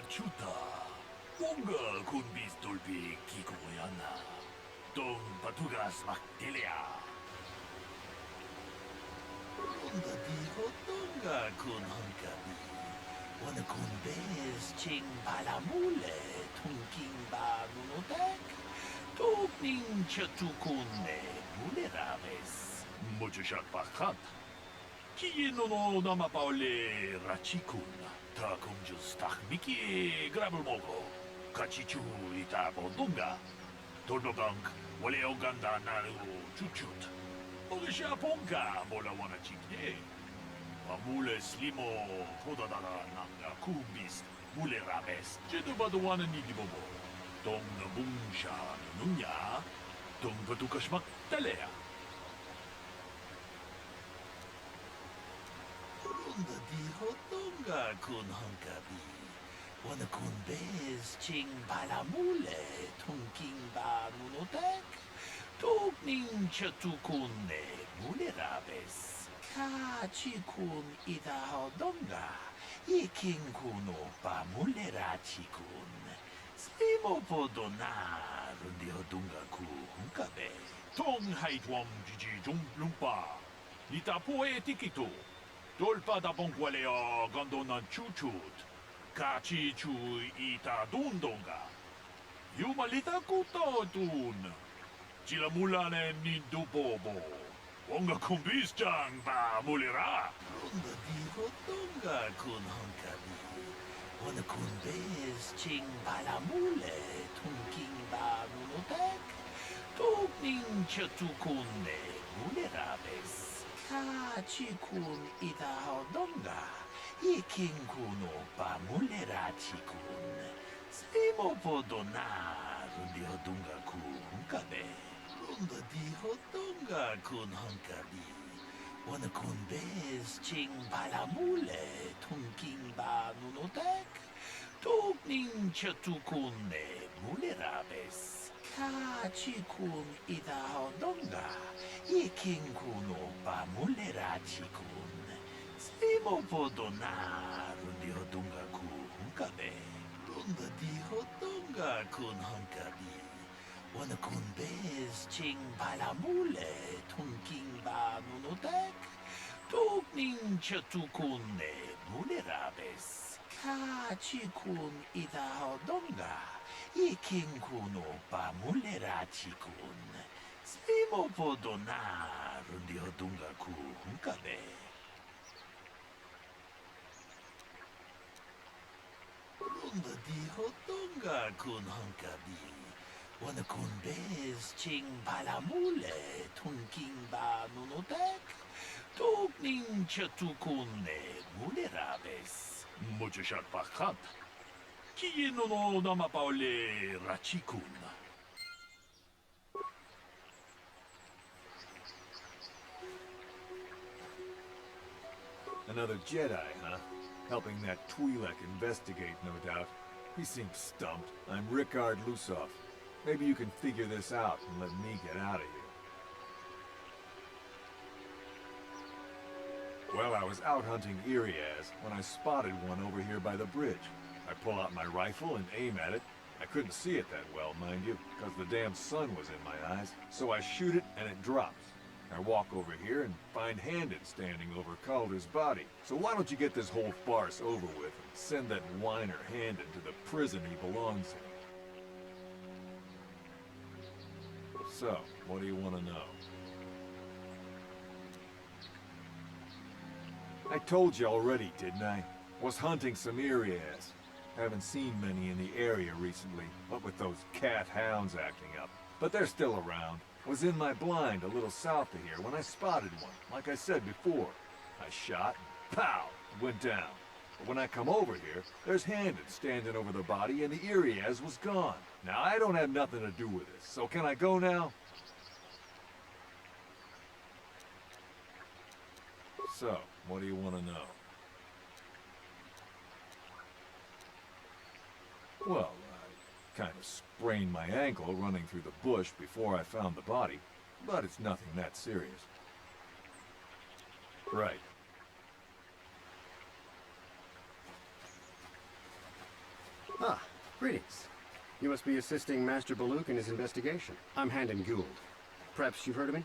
chuta. Wonga kun bistolpi kikoyana. Tong patugas maktilya. Ronda dijo tonga kun honkabi. Wana kun bez ching palamule. Tungking ba nunotek. Tokning chatukune muleraves. Muchushat pakat. Kiyeno no namapaole rachikun. Ta kumjus takmiki grabulmogo. Kachichu ita bondunga. Tolnobank wale oganda naru chuchut. Ogisha ponga mola wana chikne. Amule slimo podadara nanga kumbis mule rabes. Jedu baduana nigibobo. Tong nabungsha nunya. Tong batukashmak talea. Ronda dijo tonga kun honkabi. Wana kun bez ching balamule. Tungking ba nunotek. Tokning chatukune mule rabes. Kachikun ida hodonga. Iking kuno pa mule rachikun. Slimo podona rundi hodunga ku hunkabe. Tong haitwam jiji jong lumpa. Nita poe tikito. Dolpa da bongwaleo gondonan chuchut. Kachi chu ita dundonga. Yumalita kuto dun. Chila mulane nindubobo. Wonga kumbis jang ba mulira. Ronda dijo tonga kun honkabi. Wana kun bez ching balamule. Tungking ba nunotek. Tokning chatukune mulerabes. Kachikun ida hodonga. Iking kuno pa mulerachikun. Slimo podona rundi hodunga ku hunkabe. Ronda di hodonga kun honkabi. Wana kun bez ching balamule. Tungking ba nunotek. Tokning chatukune mulerabes. Kachikun ida hodonga. Iking kuno pa mulerachikun. Slimo podona rundi hodunga ku hunkabe. Ronda di hodonga kun honkabi. Wana kun bez ching balamule. Tungking ba nunotek. Tokning chatukune mulerabes. Kachikun ida hodonga. Iking kuno pa mulerachikun. Slimo podona rundi hodunga ku hunkabe. Ronda di hodonga kun honkabi. Wana kun bez ching balamule. Tungking ba nunotek. Tokning chatukune mulerabes. Muchushat pakat. Kiyeno no namapaole rachikun. Another Jedi, huh? Helping that Twi'lek investigate, no doubt. He seems stumped. I'm Rickard Lusoff. Maybe you can figure this out and let me get out of here. Well, I was out hunting Iriaz when I spotted one over here by the bridge. I pull out my rifle and aim at it. I couldn't see it that well, mind you, because the damn sun was in my eyes. So I shoot it and it drops. I walk over here and find Handed standing over Calder's body. So why don't you get this whole farce over with and send that whiner Handed to the prison he belongs in? So, what do you want to know? I told you already, didn't I? Was hunting some Iriaz. Haven't seen many in the area recently, what with those cat hounds acting up. But they're still around. Was in my blind a little south of here when I spotted one, like I said before. I shot, and pow, it went down. But when I come over here, there's Handed standing over the body and the Iriaz was gone. Now I don't have nothing to do with this, so can I go now? So, what do you want to know? Well, I kind of sprained my ankle running through the bush before I found the body, but it's nothing that serious. Right. Ah, greetings. You must be assisting Master Baluk in his investigation. I'm Handon Gould. Perhaps you've heard of me?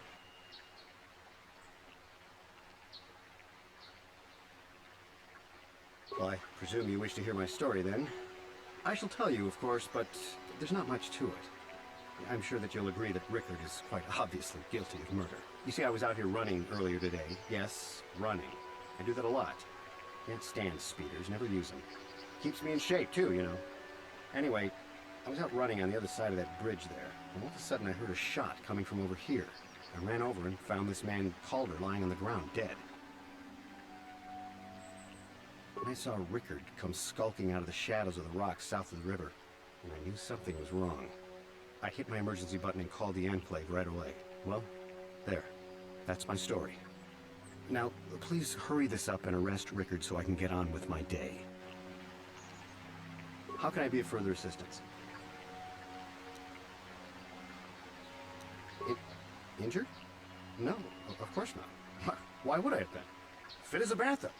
Well, I presume you wish to hear my story, then. I shall tell you, of course, but there's not much to it. I'm sure that you'll agree that Rickard is quite obviously guilty of murder. You see, I was out here running earlier today. Yes, running. I do that a lot. Can't stand speeders, never use them. Keeps me in shape, too, you know. Anyway, I was out running on the other side of that bridge there, and all of a sudden I heard a shot coming from over here. I ran over and found this man Calder lying on the ground, dead. And I saw Rickard come skulking out of the shadows of the rocks south of the river, and I knew something was wrong. I hit my emergency button and called the Enclave right away. Well, there. That's my story. Now, please hurry this up and arrest Rickard so I can get on with my day. How can I be of further assistance? Injured? No, of course not. Why would I have been? Fit as a bathtub.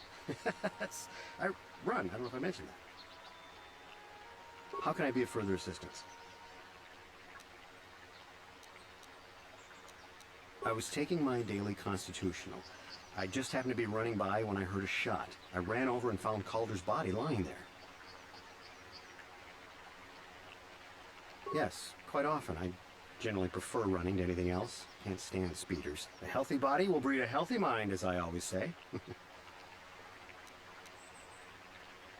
I run. I don't know if I mentioned that. How can I be of further assistance? I was taking my daily constitutional. I just happened to be running by when I heard a shot. I ran over and found Calder's body lying there. Yes, quite often. I generally prefer running to anything else. Can't stand speeders. A healthy body will breed a healthy mind, as I always say.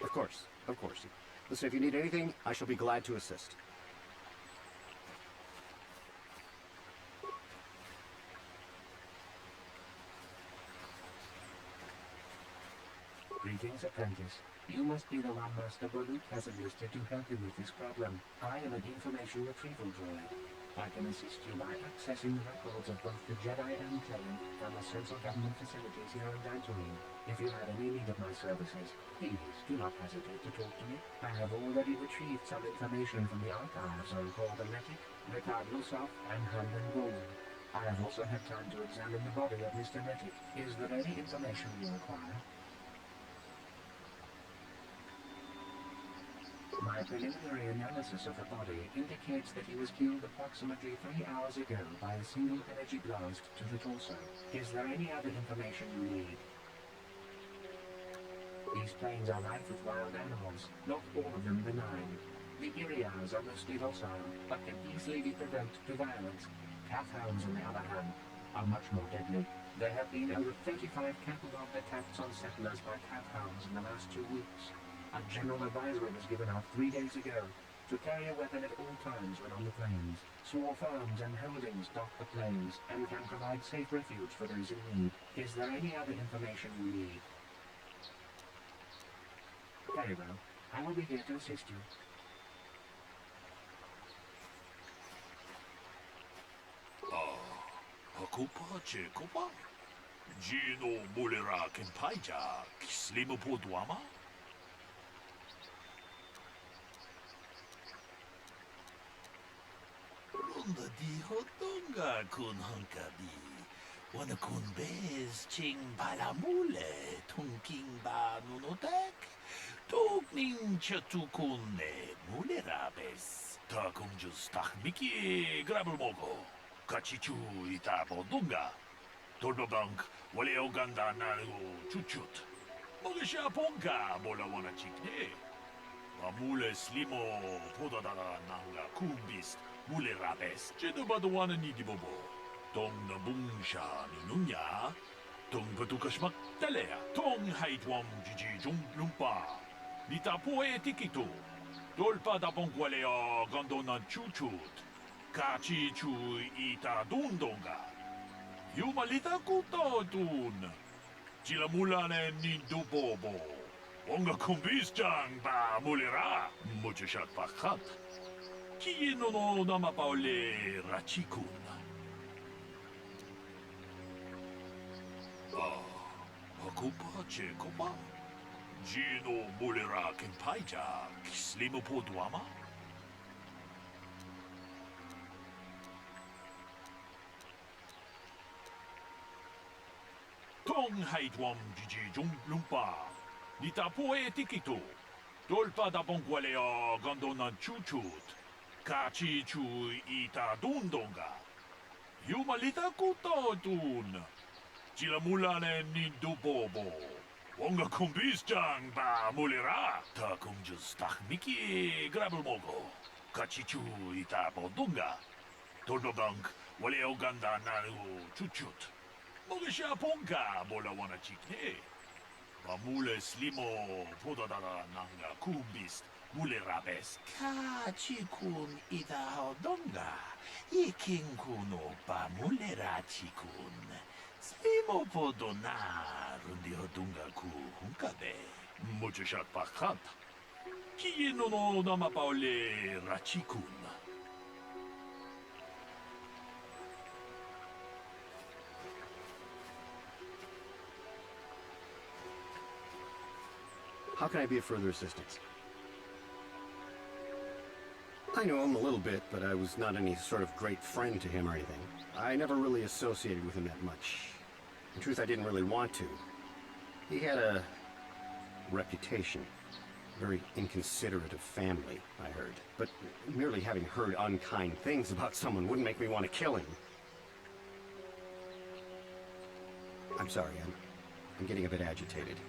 Of course, of course. Listen, if you need anything, I shall be glad to assist. Greetings, apprentice. You must be the one Master Baluk has enlisted to help you with this problem. I am an information retrieval droid. I can assist you by accessing the records of both the Jedi Enclave and the central government facilities here in Dantooine. If you have any need of my services, please do not hesitate to talk to me. I have already retrieved some information from the archives on Metic, Rickard Lusov, and Handon Gould. I have also had time to examine the body of Mr. Metic. Is there any information you require? My preliminary analysis of the body indicates that he was killed approximately 3 hours ago by a single energy blast to the torso. Is there any other information you need? These plains are rife with wild animals, not all of them benign. The Iriars are mostly docile, but can easily be provoked to violence. Calfhounds, on the other hand, are much more deadly. There have been over 35 cattle-dog attacks on settlers by calfhounds in the last 2 weeks. A general advisory was given out 3 days ago to carry a weapon at all times when on the plains. Small farms and holdings dot the plains and can provide safe refuge for those in need. Is there any other information you need? Very well. I will be here to assist you. Hakupa Chekopa? Gino Mulera Kenpaija, Kislimapo Dwama? Runda di Hotonga kun Hunkabi. Wana kun bez ching palamule, tunking ba nunotek. Tugning chatukune mulerabes. Takung just takmiki grabelmogo. Kachichu itabo dunga. Tolbabank wale oganda nago chuchut. Mogesha ponka bola wana chikne. Amule slimo podadara nanga kumbis mule rabes. Chedobadowana nidibobo. Tong nabungsha nunya. Tong patukashmak talea. Tong haitwam jiji lumpa. Nitapoe tikito. Tolpa da bonkwalea gandona chuchut. Kachi chu ita dundonga. Yumalita kuto dun. Chilamulane nindubobo. Onga kumbis jang ba mulera. Muchashat pakhat. Kino no namapaole rachikun. Hakupa chekopa. Gino mulera kenpaija. Kislimapo dwama. Tong haitwam jiji lumpa. Nitapoe tikito. 돌파다 봉qualeo gondonan chuchut. Kachi chu ita dundonga. Yumalita kutotun. Chila mulane nindubobo. Wonga kumbisjang ba mulera. Ta kumjus takmiki grabulmogo. Kachi chu ita bodunga. Dolbabank waleo ganda naru chuchut. Mogasha ponka bola wana chikne. Mule slimo podadara nanga kumbist mule rabes kachikun ida hodonga ikinkuno pa mule rachikun slimo podona rundi hodunga ku hunkabe mucho shat pakhat kieno no nama paole rachikun. How can I be of further assistance? I know him a little bit, but I was not any sort of great friend to him or anything. I never really associated with him that much. In truth, I didn't really want to. He had a reputation. Very inconsiderate of family, I heard. But merely having heard unkind things about someone wouldn't make me want to kill him. I'm sorry, I'm getting a bit agitated.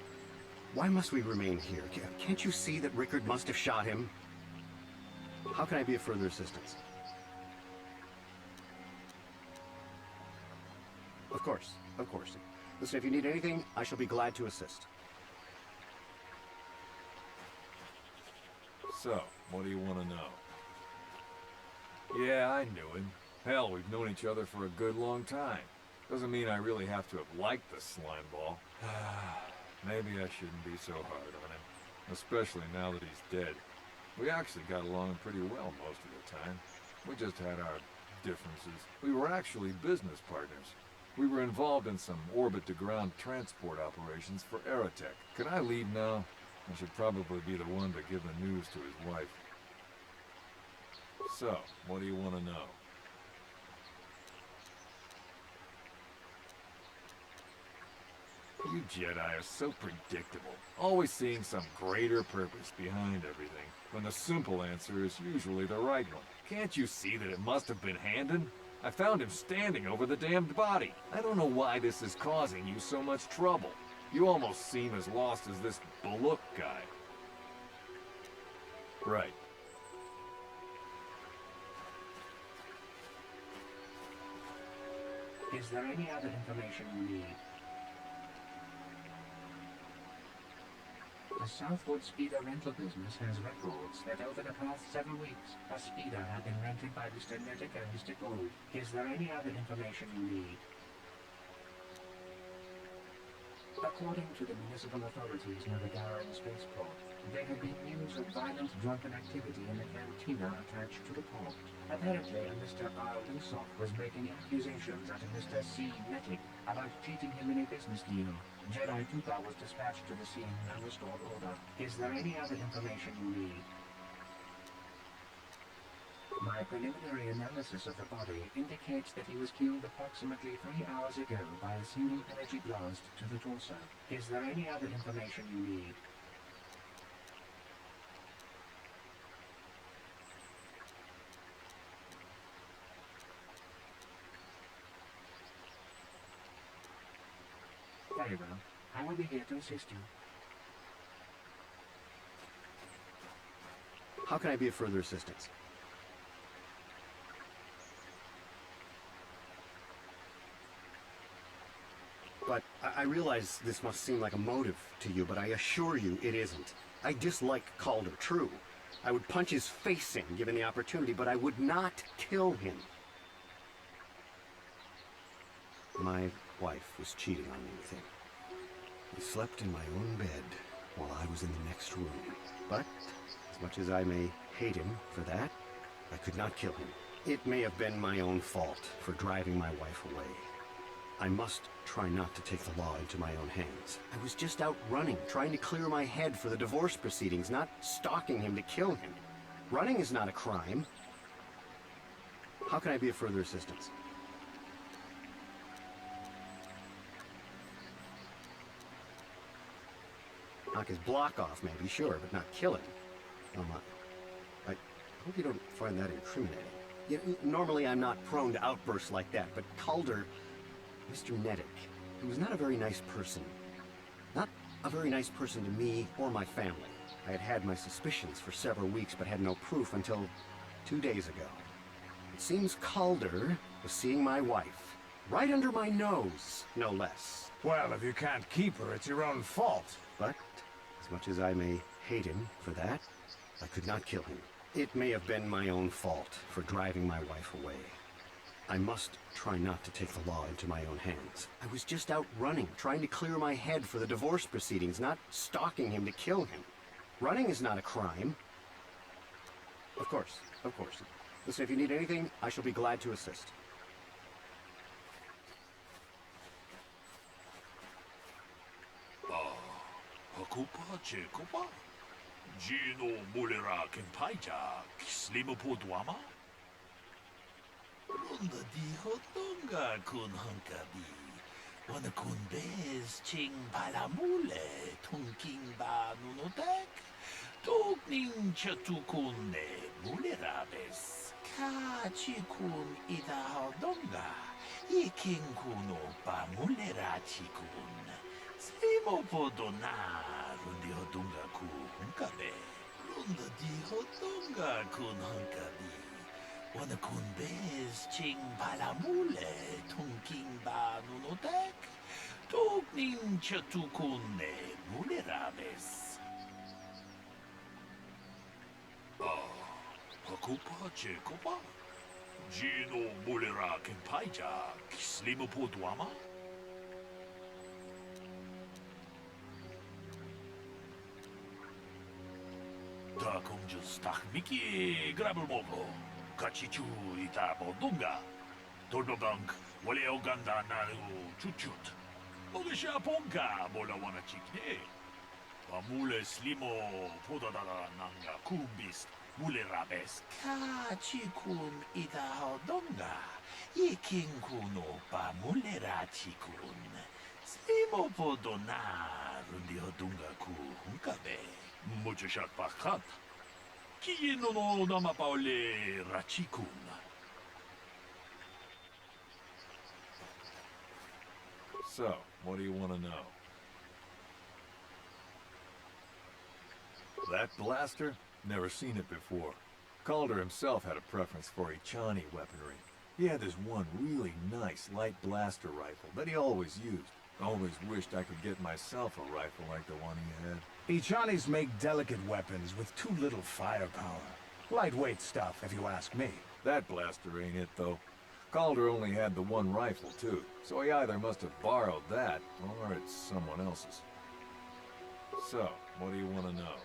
Why must we remain here? Can't you see that Rickard must have shot him? How can I be of further assistance? Of course, of course. Listen, if you need anything, I shall be glad to assist. So, what do you want to know? Yeah, I knew him. Hell, we've known each other for a good long time. Doesn't mean I really have to have liked the slime ball. Maybe I shouldn't be so hard on him, especially now that he's dead. We actually got along pretty well most of the time. We just had our differences. We were actually business partners. We were involved in some orbit-to-ground transport operations for Aerotech. Can I leave now? I should probably be the one to give the news to his wife. So, what do you want to know? You Jedi are so predictable, always seeing some greater purpose behind everything, when the simple answer is usually the right one. Can't you see that it must have been Handon? I found him standing over the damned body. I don't know why this is causing you so much trouble. You almost seem as lost as this Bullock guy. Right. Is there any other information you need? The Southwood Speeder rental business has records that over the past 7 weeks, a speeder had been rented by Mr. Nedick and Mr. Gould. Is there any other information you need? According to the municipal authorities near the Garen spaceport, there had been news of violent drunken activity in the cantina attached to the port. Apparently, a Mr. Arlinsov was making accusations at a Mr. C. Nedick about cheating him in a business deal. Jedi Tupa was dispatched to the scene and restored order. Is there any other information you need? My preliminary analysis of the body indicates that he was killed approximately 3 hours ago by a single energy blast to the torso. Is there any other information you need? Very well. I will be here to assist you. How can I be of further assistance? But I realize this must seem like a motive to you, but I assure you it isn't. I dislike Calder, true. I would punch his face in given the opportunity, but I would not kill him. My wife was cheating on me with him. He slept in my own bed while I was in the next room. But, as much as I may hate him for that, I could not kill him. It may have been my own fault for driving my wife away. I must try not to take the law into my own hands. I was just out running, trying to clear my head for the divorce proceedings, not stalking him to kill him. Running is not a crime. How can I be of further assistance? Knock his block off, maybe, sure, but not kill him. Oh my. I hope you don't find that incriminating. Normally I'm not prone to outbursts like that, but Calder, Mr. Nedick, he was not a very nice person. Not a very nice person to me or my family. I had had my suspicions for several weeks, but had no proof until 2 days ago. It seems Calder was seeing my wife, right under my nose, no less. Well, if you can't keep her, it's your own fault. But, as much as I may hate him for that, I could not kill him. It may have been my own fault for driving my wife away. I must try not to take the law into my own hands. I was just out running, trying to clear my head for the divorce proceedings, not stalking him to kill him. Running is not a crime. Of course, of course. Listen, if you need anything, I shall be glad to assist. Hakupa Chekopa? Gino Mulera Kempaija, Slimu Podwama? Runda di Hotonga kun Hunkabi. Wana kun bez ching palamule, tunking ba nunotek. Tokning chatukune mulerabes. Ka chikun ida hodonga. Iking kuno pa mulera chikun. Slimo podona, rundi hodonga ku hunkabe. Runda di hodonga kun hunkabi. Wana kun bez ching palamule, tunking ba nunotek. Tokning chatukune mulerabes. Hakupa Chekopa? Gino Mulera Kempaija, Slimu Podwama? Takum Justach Miki Grabelmogo, Kachichu Ita Bodunga, Toldobank, Waleoganda Nanu Chuchut, Mogisha Ponka, Bolawana Chikne, Pamule Slimo Podadara Nanga Kumbis. Mulerabes Kachikun ida hodonga. Iking kuno pa mulera chikun. Slimo podona rundi hodunga ku hunkabe. Muchashat pachat. Kiyeno no nama paole rachikun. So, what do you want to know? That blaster? Never seen it before. Calder himself had a preference for Ichani weaponry. He had this one really nice light blaster rifle that he always used. Always wished I could get myself a rifle like the one he had. Ichanis make delicate weapons with too little firepower. Lightweight stuff, if you ask me. That blaster ain't it, though. Calder only had the one rifle, too, so he either must have borrowed that, or it's someone else's. So, what do you want to know?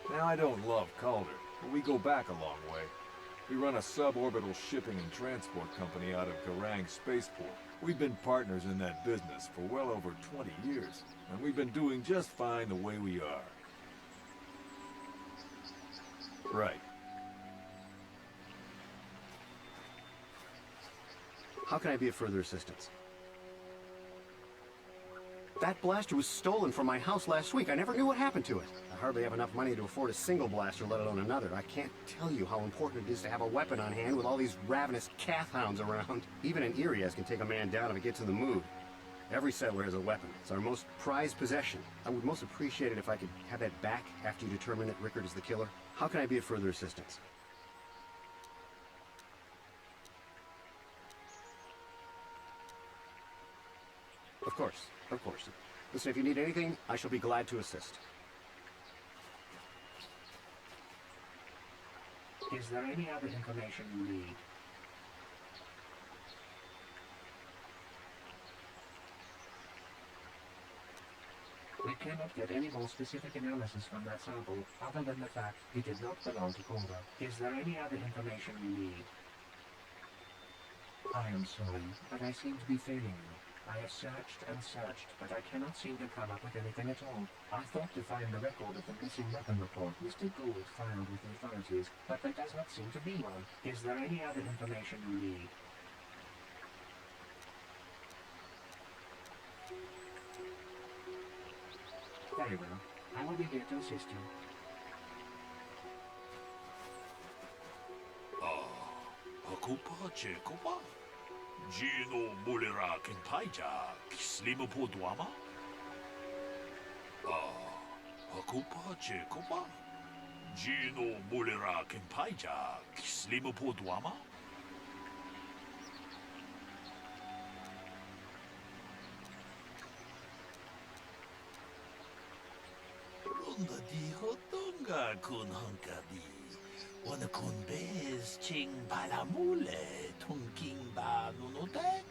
Now, I don't love Calder, but we go back a long way. We run a suborbital shipping and transport company out of Garang Spaceport. We've been partners in that business for well over 20 years, and we've been doing just fine the way we are. Right. How can I be of further assistance? That blaster was stolen from my house last week. I never knew what happened to it. I hardly have enough money to afford a single blaster, let alone another. I can't tell you how important it is to have a weapon on hand with all these ravenous cath hounds around. Even an Irias can take a man down if it gets in the mood. Every settler has a weapon. It's our most prized possession. I would most appreciate it if I could have that back after you determine that Rickard is the killer. How can I be of further assistance? Of course, of course. Listen, if you need anything, I shall be glad to assist. Is there any other information you need? We cannot get any more specific analysis from that sample, other than the fact it did not belong to Calder. Is there any other information you need? I am sorry, but I seem to be failing you. I have searched and searched, but I cannot seem to come up with anything at all. I thought to find the record of the missing weapon report Mr. Gould filed with the authorities, but there does not seem to be one. Is there any other information you need? Very well. I will be here to assist you. Akupa Chekopa? Gino Mulera Kenpaija, Slimo Podwama? Akupa Chekopa? Gino Mulera Kenpaija, Slimo Podwama? Ronda di hotonga kun hankabi. Wana kun bez ching palamule tungking ba nunotek.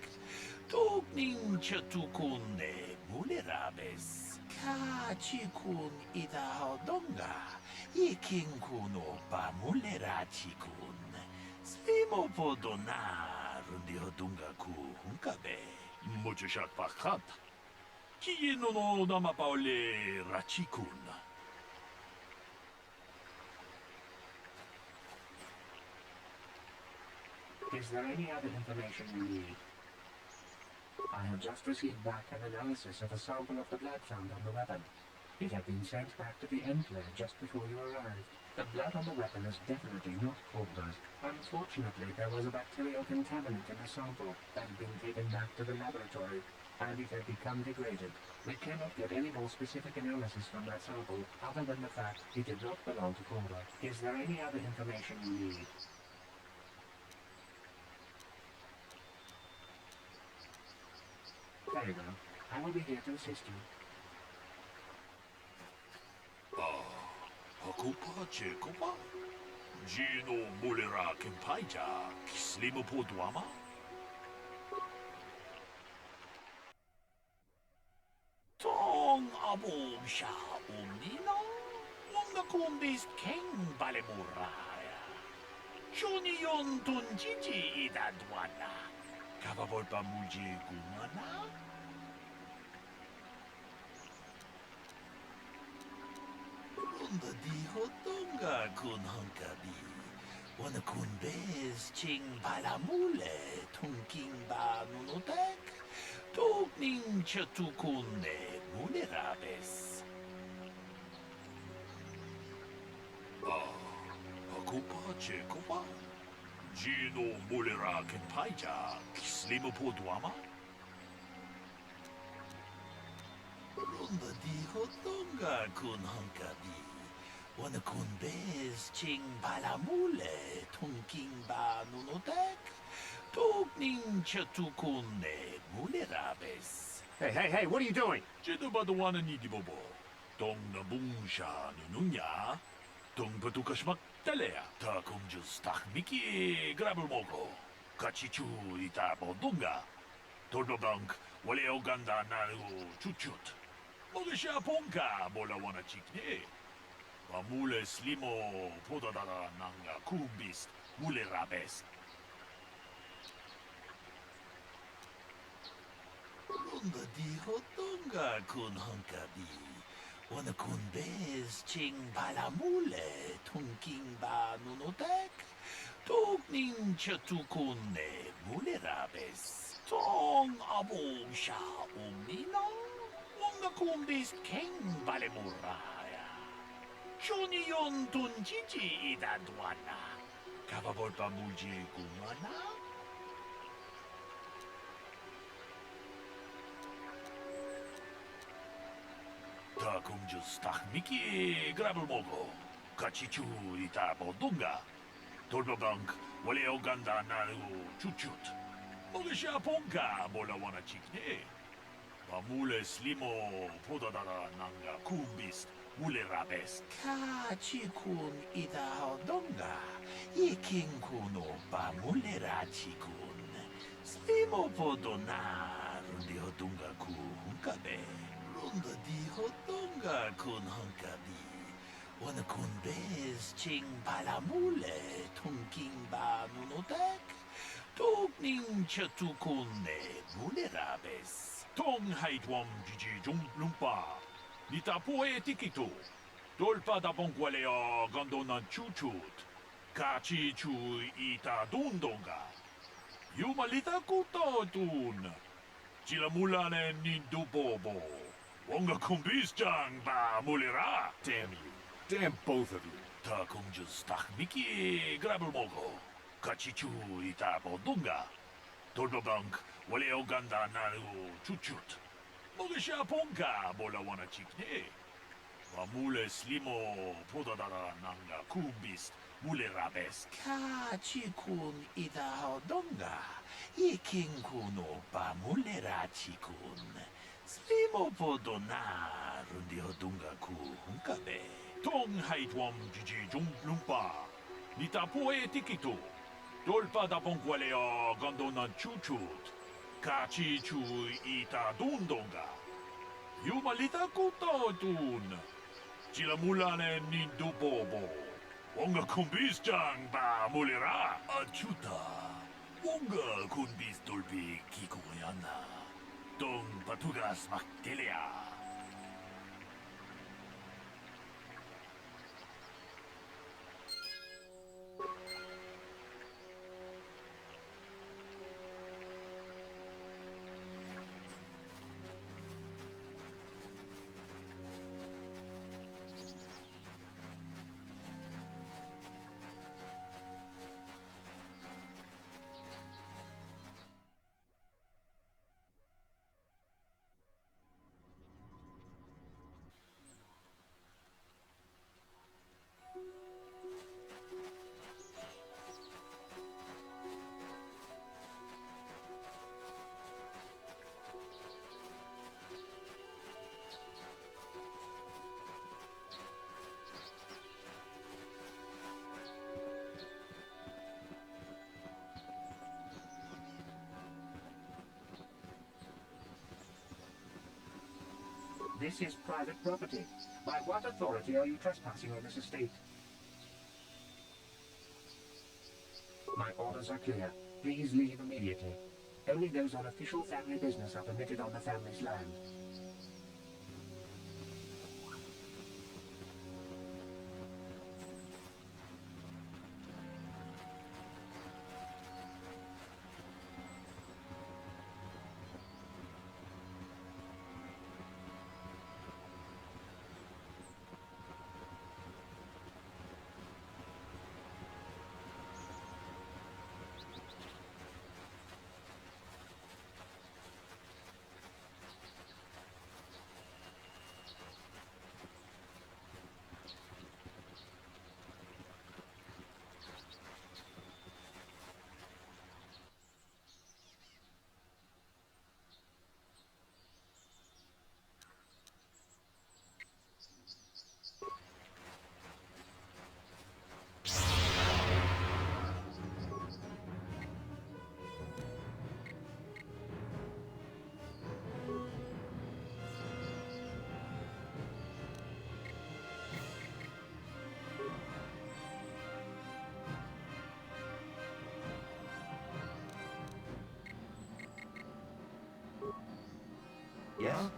Tugning chatukun ne mulerabes. Kachi kun ida hodonga. Iking kuno ba mulerachi kun. Slimo podona rundi hodonga ku hunkabe. Mucho shat pakhat. Kieno no namapaole rachikun. Is there any other information you need? I have just received back an analysis of a sample of the blood found on the weapon. It had been sent back to the Enclave just before you arrived. The blood on the weapon is definitely not Coulter's. Unfortunately, there was a bacterial contaminant in the sample that had been taken back to the laboratory, and it had become degraded. We cannot get any more specific analysis from that sample, other than the fact it did not belong to Coulter. Is there any other information you need? Very well. I will be here to assist you. Akupa Chekopa? Gino Mulera Kenpaija, Slimo Podwama? Tong abom sha umnino, wonga kumbis king balemuraya. Shuni yon tunjiji idadwana, kababolpa mulji gumana? Ronda di hotonga kun hankabi. Wana kun bez ching palamule tungking ba nunotek. Tugning chatukun ne mulerabes. Akupa Chekopa? Gino Mulera Kenpaija, Slimo Podwama? Ronda di hotonga kun hankabi. Wana kun bez ching palamule tungking ba nunotek. Tugning chatukun ne mulerabes. Hey, what are you doing? Jedo baduana ni di bobo. Tong na bungsha nununya. Tong patukashmak talea. Ta kumjus takmiki grabel moko. Kachichu ita bodunga. Tordobank wale oganda naru chuchut. Mogisha ponka bola wana chikne. Pamule slimo podadada nanga kubist mulerabes. Ronda di hotonga kun hankabi. Wana kun bez ching palamule tungking ba nunotek. Tugning chatukun ne mulerabes. Tong abom sha umnino. Wonga kumbis king balemuraya. Shuni yon tunjiji idadwana. Kababolpa mulji gumana? Ta kumjus takmiki grabel moko. Kachichu ita bodunga. Tordobank wale oganda naru chuchut. Mogisha ponka bola wana chikne. Pamule slimo podadada nanga kubist mulerabes. Kachikun ida hodonga. Iking kuno ba mulerachikun. Slimo podona rundi hodunga ku hunkabe. Ronda di hotonga kun hankabi. Wana kun bez ching palamule tungking ba nunotek. Tugning chatukun ne mulerabes. Tong haitwam jiji jung lumpa. Nita poe tikito. Dolpa da bongwalea gandona chuchut. Kachi chu ita dundonga. Yumalita kuto tun. Chilamulane nindu bobo. 뭔가 콤비스장 바 몰래라. Damn you. Damn both of you. 다 공주 스탁 미끼 그랍을 먹고 같이 주 있다 보던가. 돌보방크 원래 오간다 나누 추추트. 먹으샤 본가 몰라 원하 찍네. 와 물레 슬리모 보다다라 난가 콤비스 물레라베스 카치군 이다 오던가. 이킹군 오빠 물레라 치군. 슬리모 보도나 룬디 오던가 구hun가베. 동하이트웜 지지 좀 룸바 니타 포에 티키토 돌바다 봉quale어 건도난 추추트 같이 주 이타 돈동가 유말리타 코토둔 지라물라네 닌도 보보 뭔가 콤비스장 바 몰래라 아추타 뭔가 콤비스 돌비 기고야나 동 바투가스 막텔레아 This is private property. By what authority are you trespassing on this estate? My orders are clear. Please leave immediately. Only those on official family business are permitted on the family's land. Yes?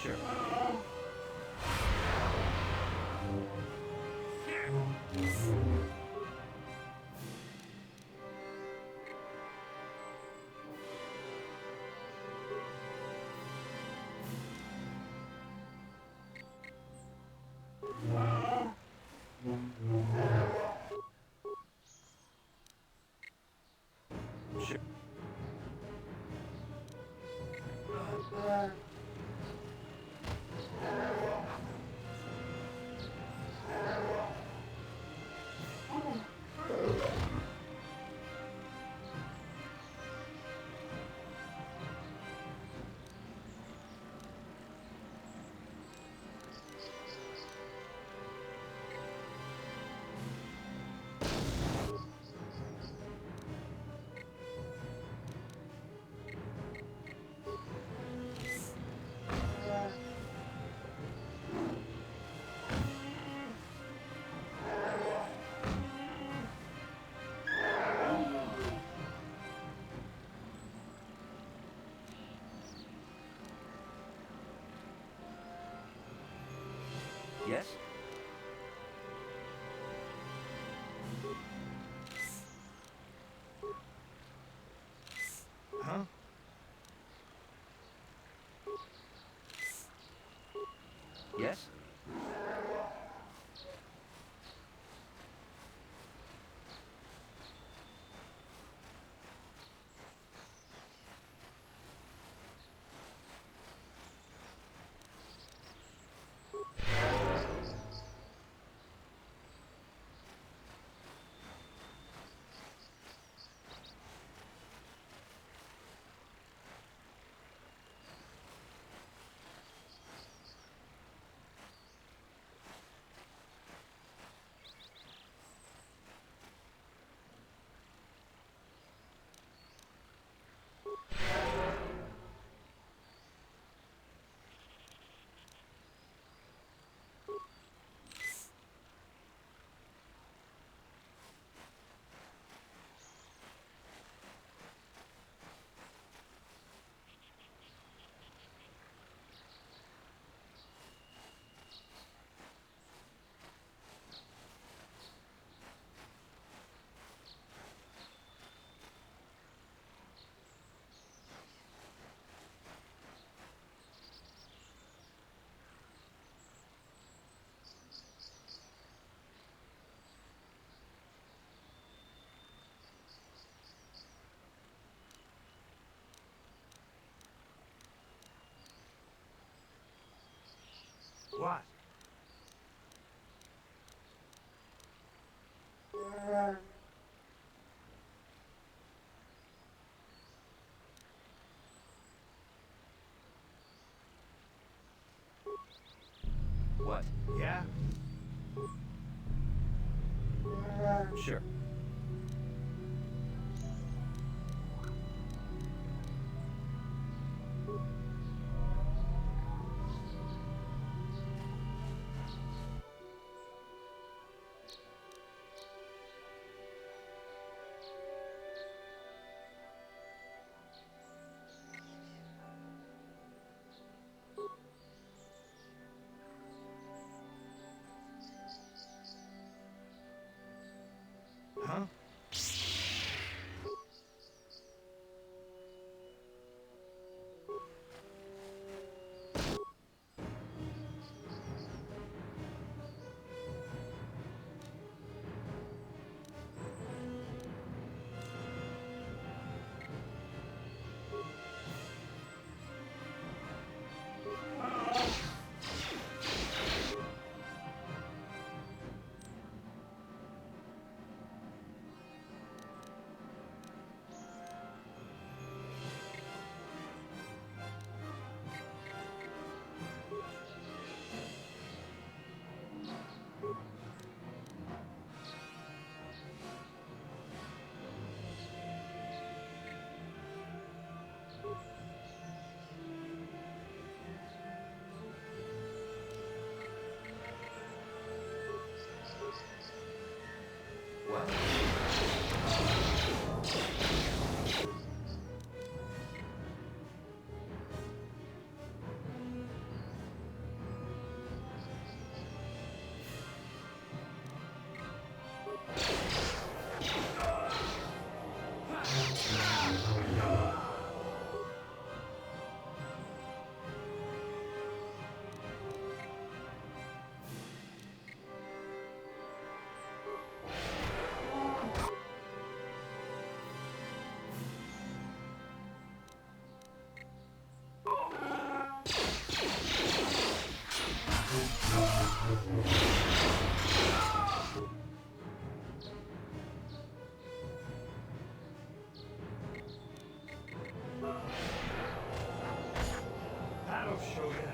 Sure. Sure. Yes? Huh? Yes? What? What? Yeah? Sure. Huh? What? That'll show you.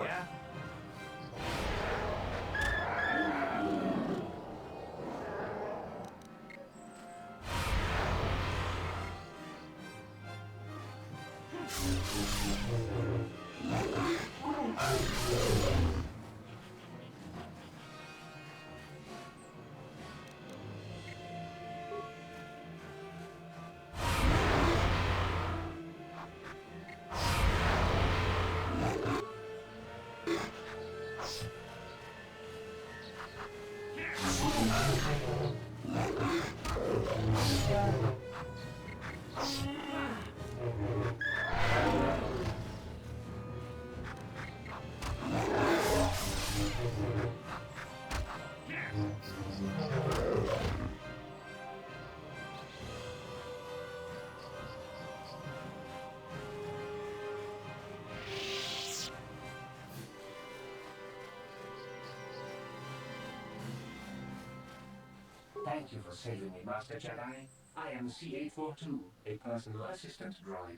Yeah? Thank you for saving me, Master Jedi. I am C-842, a personal assistant droid.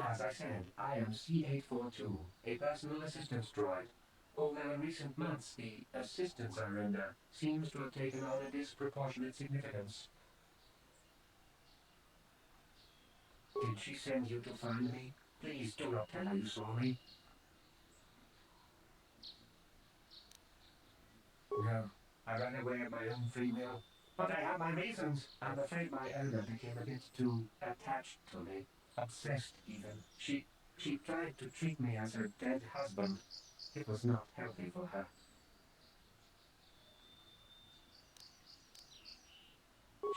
As I said, I am C-842, a personal assistant droid. Although in recent months the assistance I render seems to have taken on a disproportionate significance. Did she send you to find me? Please do not tell her you saw me. No, I ran away of my own free will. But I have my reasons. I'm afraid my elder became a bit too attached to me. Obsessed, even. She tried to treat me as her dead husband. It was not healthy for her.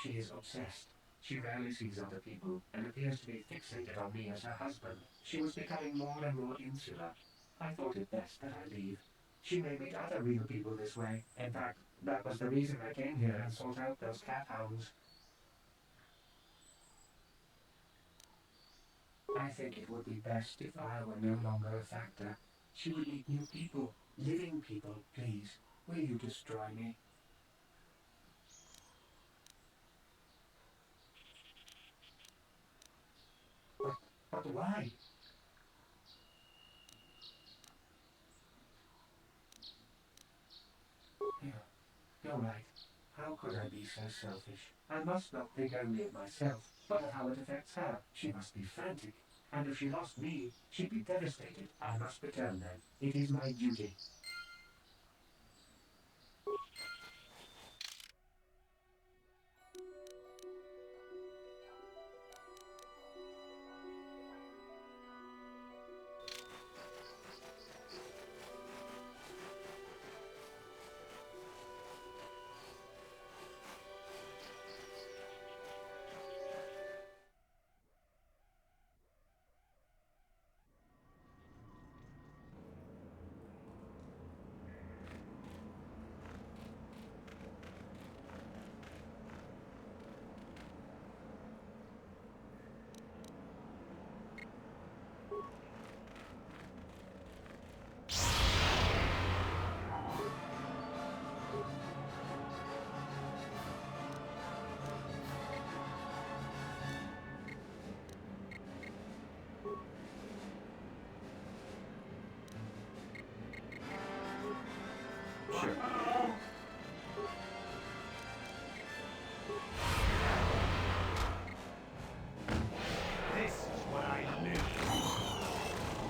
She is obsessed. She rarely sees other people and appears to be fixated on me as her husband. She was becoming more and more insular. I thought it best that I leave. She may meet other real people this way. In fact, that was the reason I came here and sought out those cat hounds. I think it would be best if I were no longer a factor. She would meet new people, living people, please. Will you destroy me? But why? You're right. How could I be so selfish? I must not think only of myself, but of how it affects her. She must be frantic. And if she lost me, she'd be devastated. I must return then. It is my duty. Sure. This is what I live for.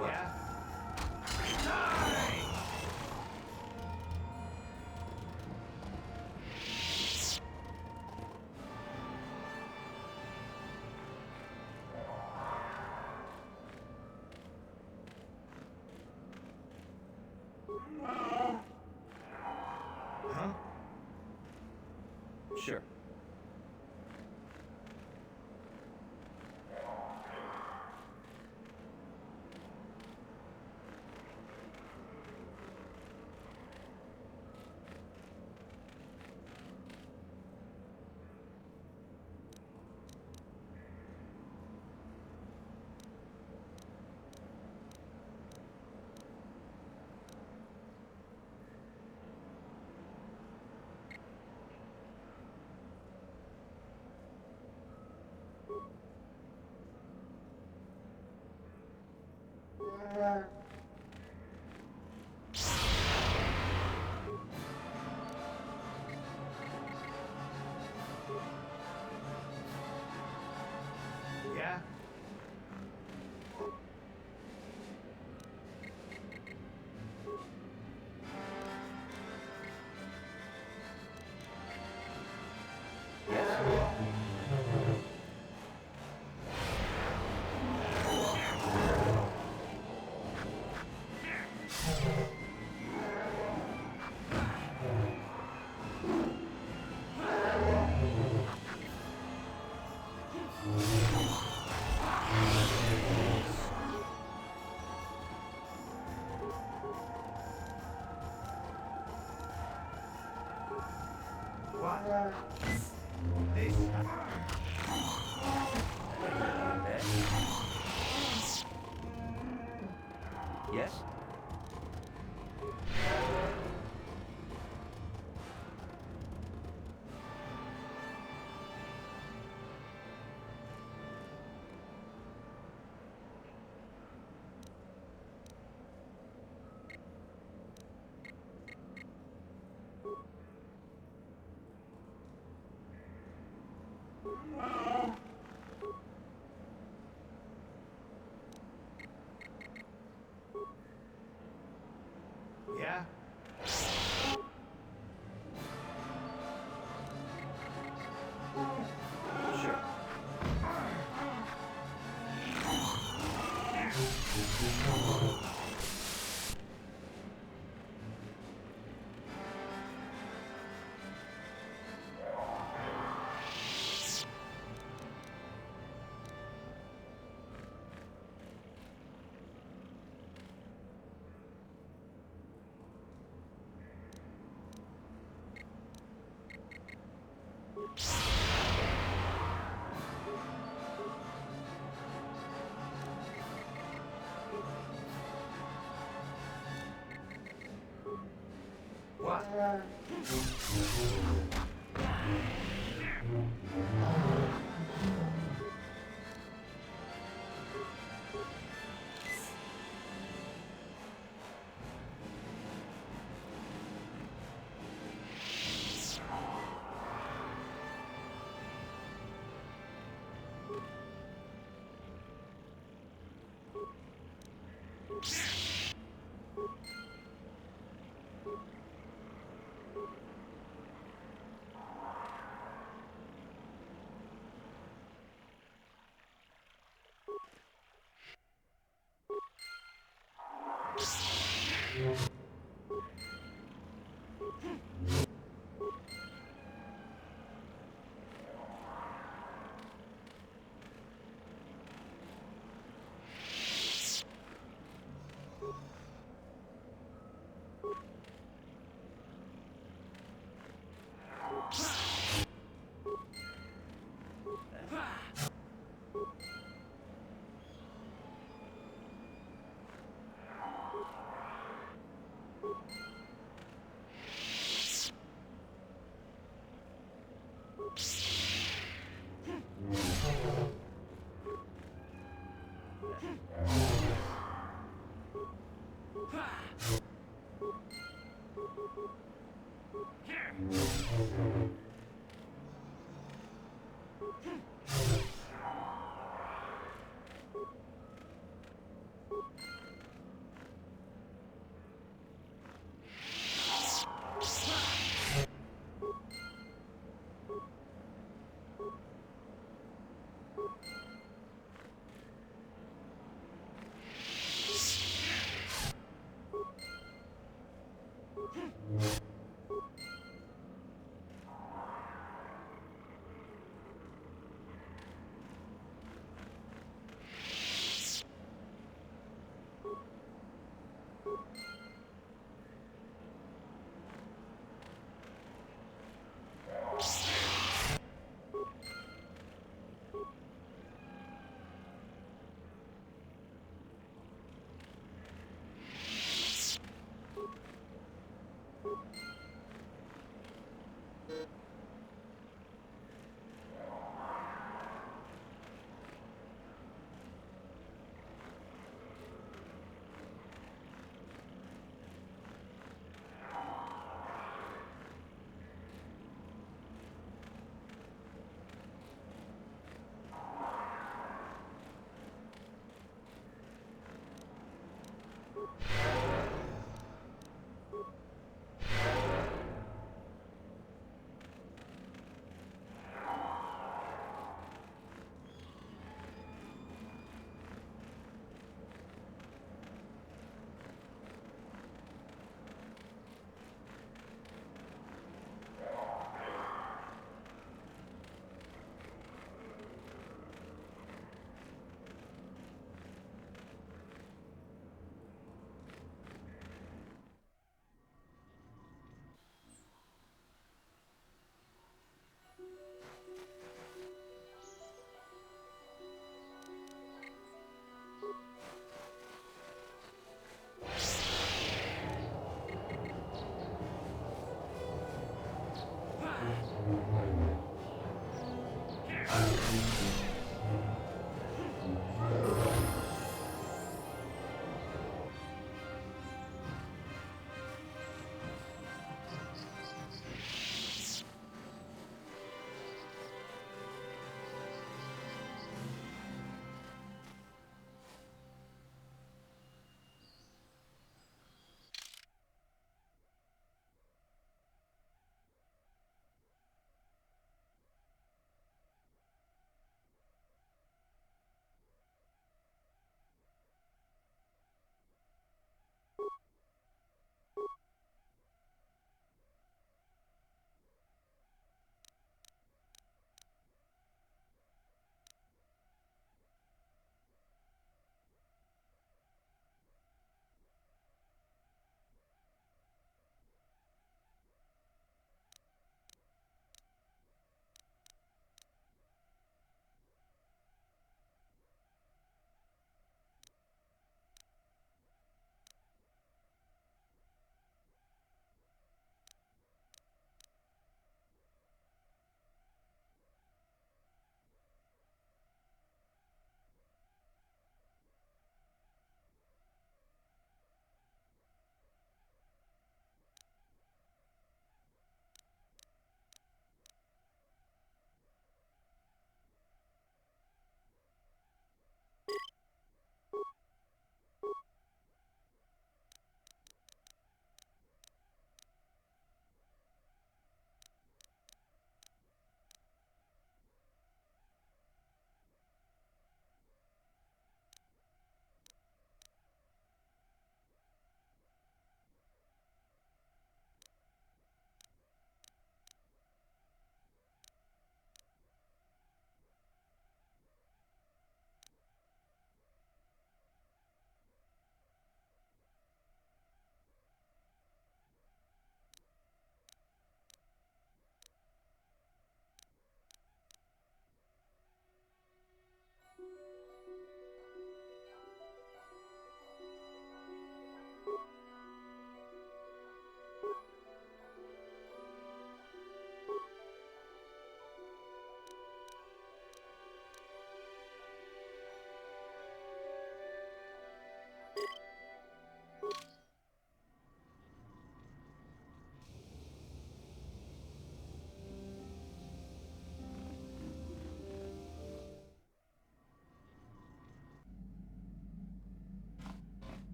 Yeah? Huh? Sure. This. Yes? Yeah? Sure. What?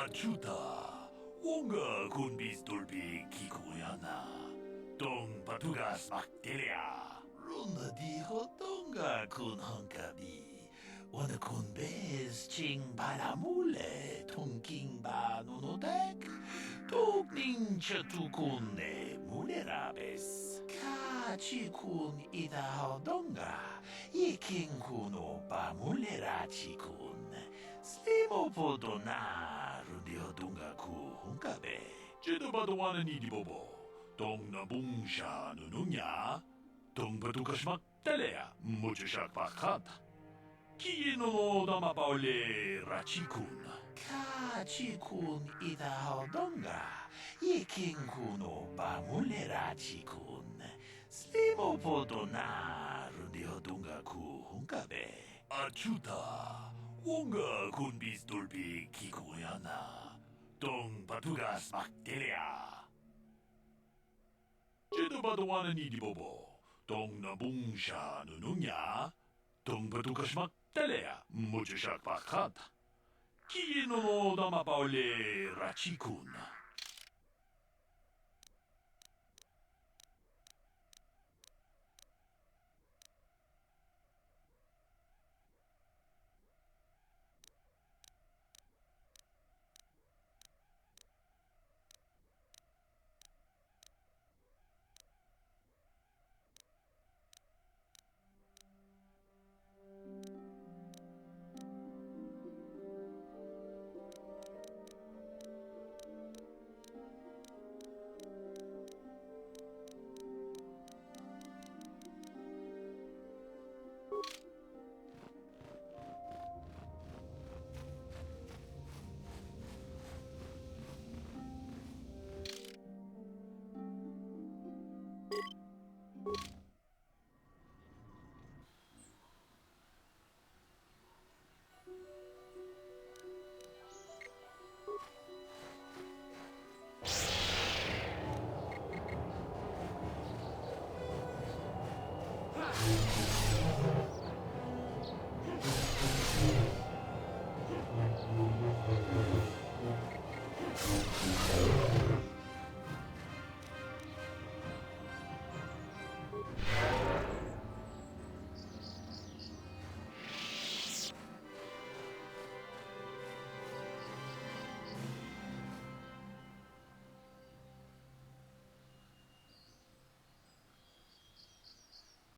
Ajuda, onga kun bistolpi kikuyana. Tong patugas bakteria. Runda diho tonga kun hankabi. Wana kun bez ching balamule. Tong king ba nunodek. Tok ning chatukun ne mulerabes. Kachi kun ida donga. Iking kuno ba mulerachi kun. Slimo podona rudio dunga ku hunkabe. Jedo badowana ni di bobo. Tong na bungsha nununya. Tong batukashmak telea muchashak pakat. Kiye no dama paole rachikun. Kachikun ida donga. Iking kuno ba mule rachikun. Slimo podona rudio dunga ku hunkabe. Achuta. Onga kun bistolpi kikuyana. Tong patugas bakteria. Jedo badowana ni di bobo. Tong na bungsha nununya. Tong patugas magtalea, mucho siya pakat. Kino no damapauli rachikun.